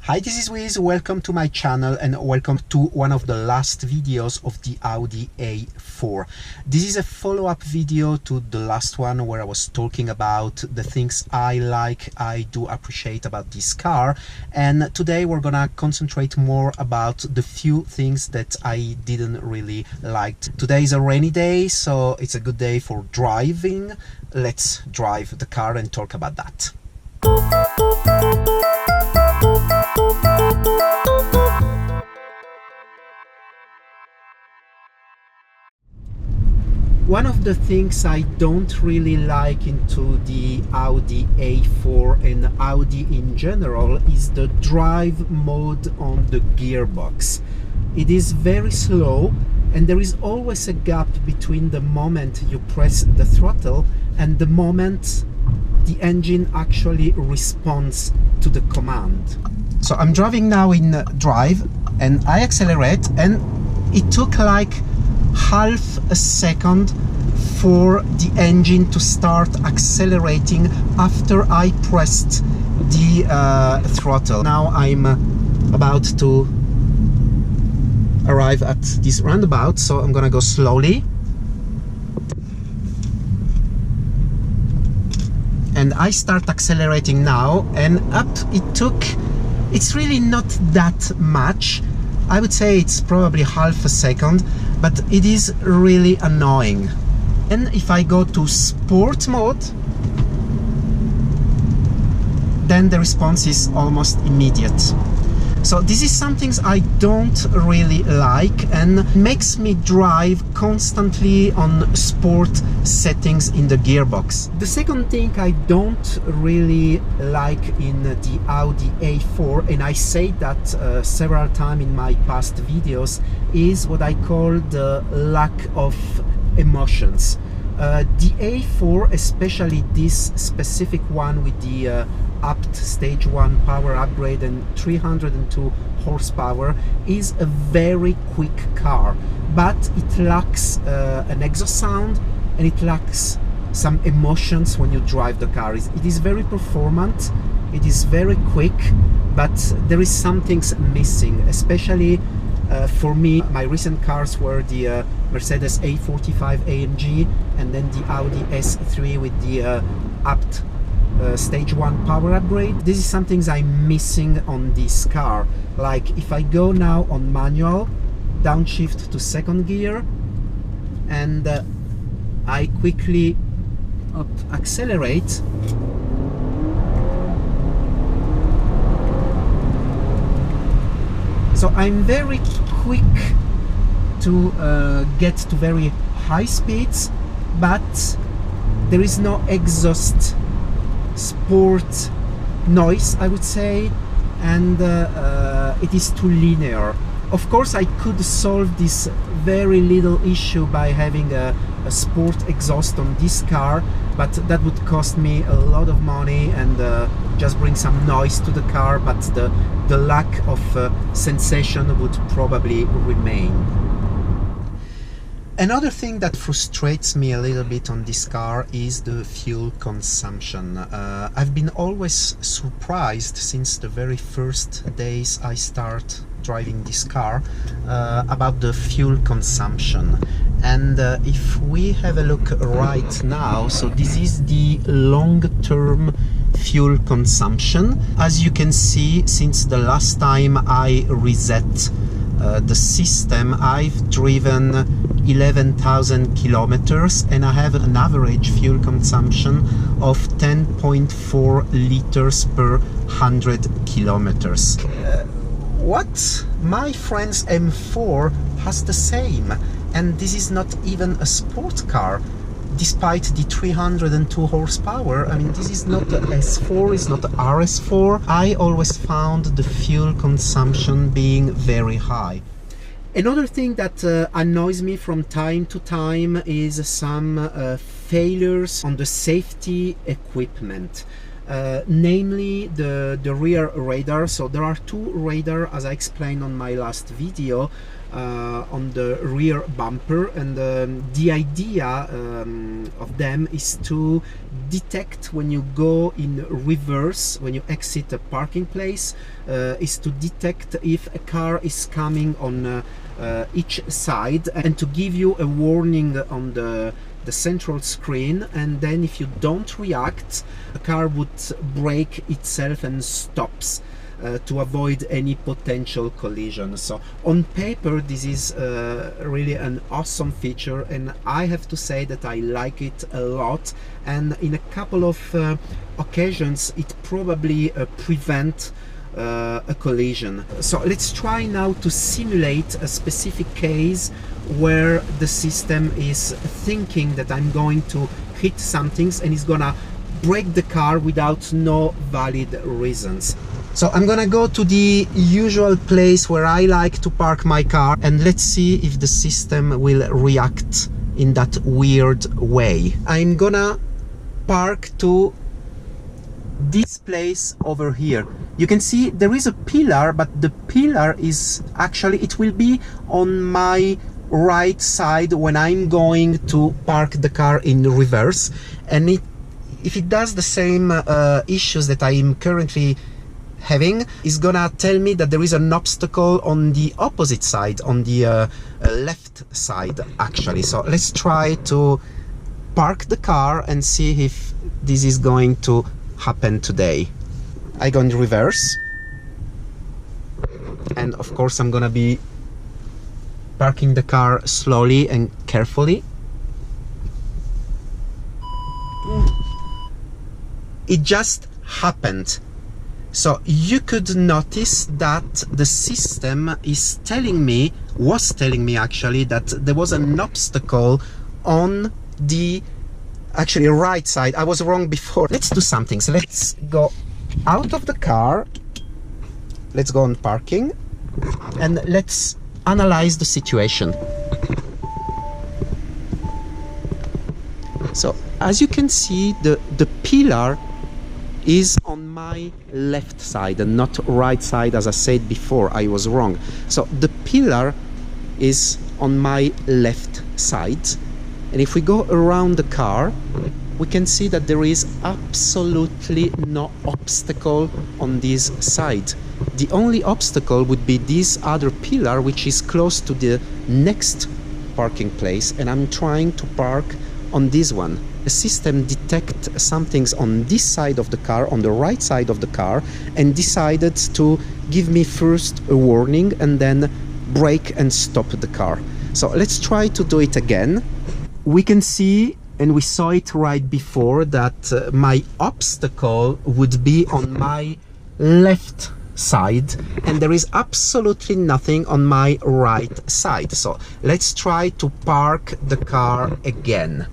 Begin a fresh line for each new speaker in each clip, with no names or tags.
Hi, this is Wiz. Welcome to my channel and welcome to one of the last videos of the Audi A4. This is a follow-up video to the last one where I was talking about the things I do appreciate about this car, and today we're gonna concentrate more about the few things that I didn't really like. Today is a rainy day, so it's a good day for driving. Let's drive the car and talk about that. One of the things I don't really like into the Audi A4 and Audi in general is the drive mode on the gearbox. It is very slow and there is always a gap between the moment you press the throttle and the moment the engine actually responds to the command. So I'm driving now in drive and I accelerate, and it took like half a second for the engine to start accelerating after I pressed the throttle. Now I'm about to arrive at this roundabout, so I'm gonna go slowly. And I start accelerating now, and it's really not that much. I would say it's probably half a second, but it is really annoying. And if I go to sport mode, then the response is almost immediate. So this is something I don't really like and makes me drive constantly on sport settings in the gearbox. The second thing I don't really like in the Audi A4, and I say that several times in my past videos, is what I call the lack of emotions. The A4, especially this specific one with the upped stage 1 power upgrade and 302 horsepower, is a very quick car, but it lacks an exhaust sound and it lacks some emotions when you drive the car. It is very performant, it is very quick, but there is some things missing, especially for me. My recent cars were the Mercedes A45 AMG and then the Audi S3 with the upped stage 1 power upgrade. This is something I'm missing on this car. Like if I go now on manual, downshift to second gear, and I quickly accelerate, so I'm very quick to get to very high speeds, but there is no exhaust sport noise, I would say, and it is too linear. Of course, I could solve this very little issue by having a sport exhaust on this car, but that would cost me a lot of money and just bring some noise to the car, but the lack of sensation would probably remain. Another thing that frustrates me a little bit on this car is the fuel consumption. I've been always surprised since the very first days I start driving this car about the fuel consumption. And if we have a look right now, so this is the long-term fuel consumption. As you can see, since the last time I reset the system, I've driven 11,000 kilometers and I have an average fuel consumption of 10.4 liters per 100 kilometers. What? My friend's M4 has the same, and this is not even a sport car. Despite the 302 horsepower, I mean, this is not the S4, it's not the RS4. I always found the fuel consumption being very high. Another thing that annoys me from time to time is some failures on the safety equipment. namely the rear radar. So there are two radar, as I explained on my last video, on the rear bumper, and the idea of them is to detect when you go in reverse, when you exit a parking place, is to detect if a car is coming on each side, and to give you a warning on the central screen, and then if you don't react, the car would brake itself and stops to avoid any potential collision. So on paper this is really an awesome feature, and I have to say that I like it a lot, and in a couple of occasions it probably prevent a collision. So let's try now to simulate a specific case where the system is thinking that I'm going to hit some things and is gonna brake the car without no valid reasons. So I'm gonna go to the usual place where I like to park my car, and let's see if the system will react in that weird way. I'm gonna park to this place over here. You can see there is a pillar, but the pillar is actually, it will be on my right side when I'm going to park the car in reverse, and if it does the same issues that I am currently having, is gonna tell me that there is an obstacle on the opposite side, on the left side actually. So let's try to park the car and see if this is going to happen today. I go in reverse, and of course I'm gonna be parking the car slowly and carefully. It just happened. So you could notice that the system is was telling me actually that there was an obstacle on the actually right side. I was wrong before. Let's do something. So let's go out of the car, let's go on parking, and let's analyze the situation. So as you can see, the pillar is on my left side and not right side. As I said before, I was wrong. So the pillar is on my left side, and if we go around the car, we can see that there is absolutely no obstacle on this side. The only obstacle would be this other pillar, which is close to the next parking place, and I'm trying to park on this one. The system detects something's on this side of the car, on the right side of the car, and decided to give me first a warning and then brake and stop the car. So let's try to do it again. We can see, and we saw it right before, that my obstacle would be on my left side, and there is absolutely nothing on my right side. So let's try to park the car again.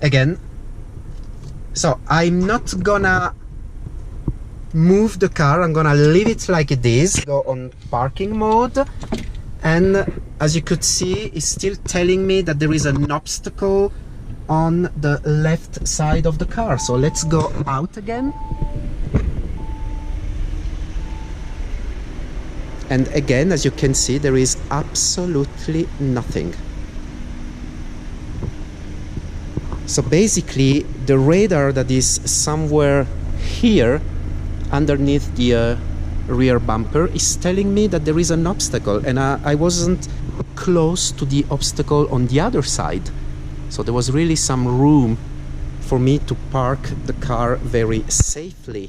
Again. So I'm not gonna move the car, I'm gonna leave it like it is, go on parking mode, and as you could see, it's still telling me that there is an obstacle on the left side of the car. So let's go out again, and again, as you can see, there is absolutely nothing. So basically the radar that is somewhere here underneath the rear bumper is telling me that there is an obstacle, and I wasn't close to the obstacle on the other side. So there was really some room for me to park the car very safely.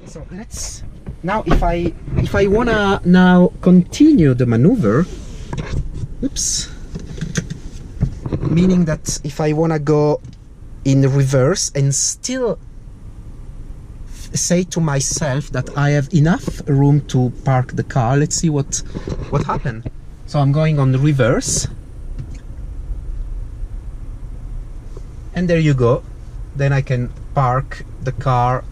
So let's now, if I wanna now continue the maneuver, oops, meaning that if I wanna go in reverse and still say to myself that I have enough room to park the car, let's see what happened. So I'm going on reverse, and there you go. Then I can park the car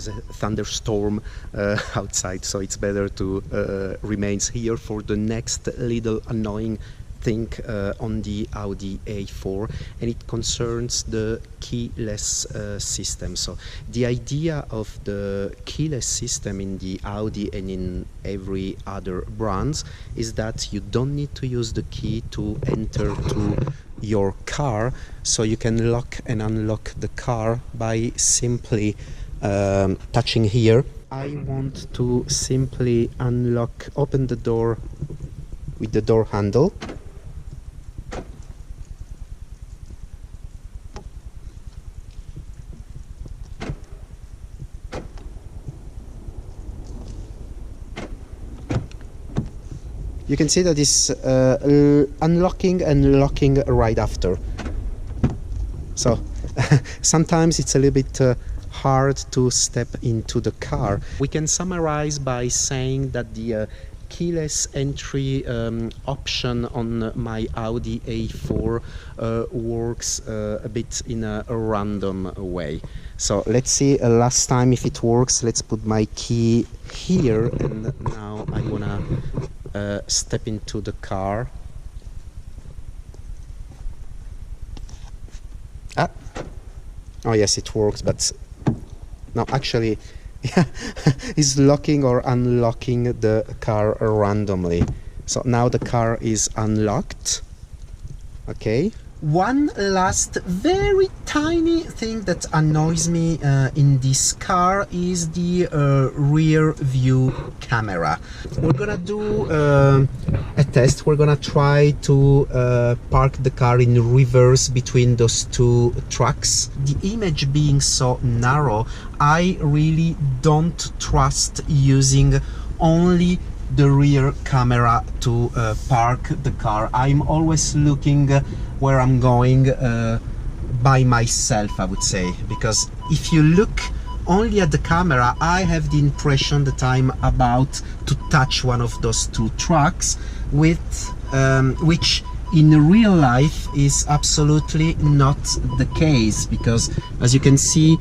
there's a thunderstorm outside, so it's better to remain here for the next little annoying thing on the Audi A4, and it concerns the keyless system. So the idea of the keyless system in the Audi and in every other brands is that you don't need to use the key to enter to your car, so you can lock and unlock the car by simply touching here. I want to simply open the door with the door handle. You can see that it's unlocking and locking right after. So sometimes it's a little bit hard to step into the car. We can summarize by saying that the keyless entry option on my Audi A4 works a bit in a random way. So let's see last time if it works. Let's put my key here, and now I wanna step into the car. Oh yes, it works, but no, actually it's locking or unlocking the car randomly. So now the car is unlocked. Okay. One last very tiny thing that annoys me in this car is the rear view camera. We're gonna do a test. We're gonna try to park the car in reverse between those two trucks. The image being so narrow, I really don't trust using only the rear camera to park the car. I'm always looking where I'm going by myself, I would say, because if you look only at the camera, I have the impression that I'm about to touch one of those two trucks, with which in real life is absolutely not the case, because as you can see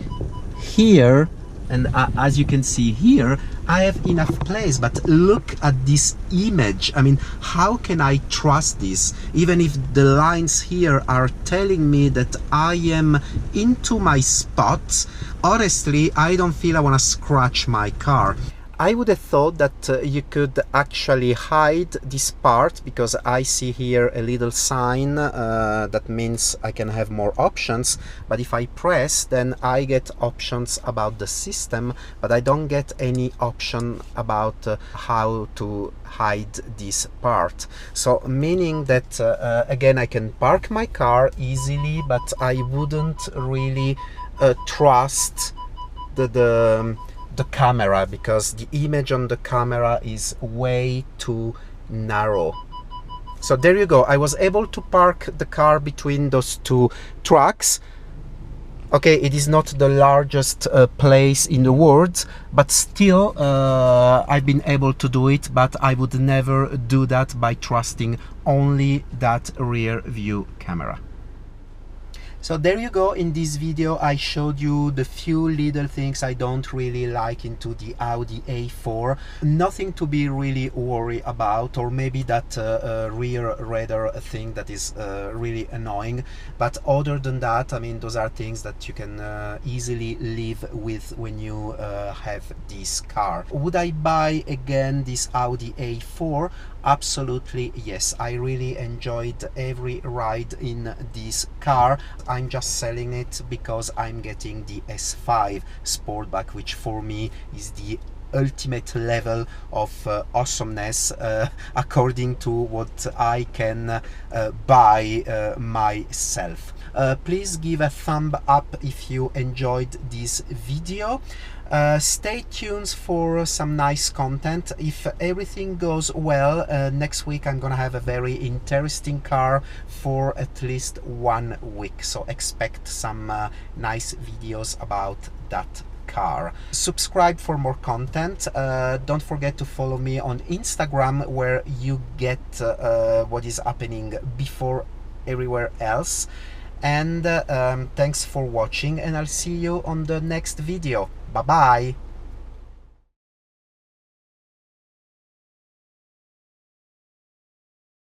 here, and as you can see here, I have enough place. But look at this image. I mean, how can I trust this? Even if the lines here are telling me that I am into my spot, honestly, I don't feel I want to scratch my car. I would have thought that you could actually hide this part, because I see here a little sign that means I can have more options. But if I press, then I get options about the system, but I don't get any option about how to hide this part. So meaning that again, I can park my car easily, but I wouldn't really trust the camera, because the image on the camera is way too narrow. So there you go. I was able to park the car between those two trucks. Okay, it is not the largest place in the world, but still I've been able to do it. But I would never do that by trusting only that rear view camera. So there you go. In this video I showed you the few little things I don't really like into the Audi A4. Nothing to be really worried about, or maybe that rear radar thing that is really annoying. But other than that, I mean, those are things that you can easily live with when you have this car. Would I buy again this Audi A4? Absolutely yes. I really enjoyed every ride in this car. I'm just selling it because I'm getting the S5 Sportback, which for me is the ultimate level of awesomeness according to what I can buy myself. Please give a thumb up if you enjoyed this video. Stay tuned for some nice content. If everything goes well, next week I'm gonna have a very interesting car for at least 1 week, so expect some nice videos about that car. Subscribe for more content. Don't forget to follow me on Instagram, where you get what is happening before everywhere else. And thanks for watching, and I'll see you on the next video. Bye bye.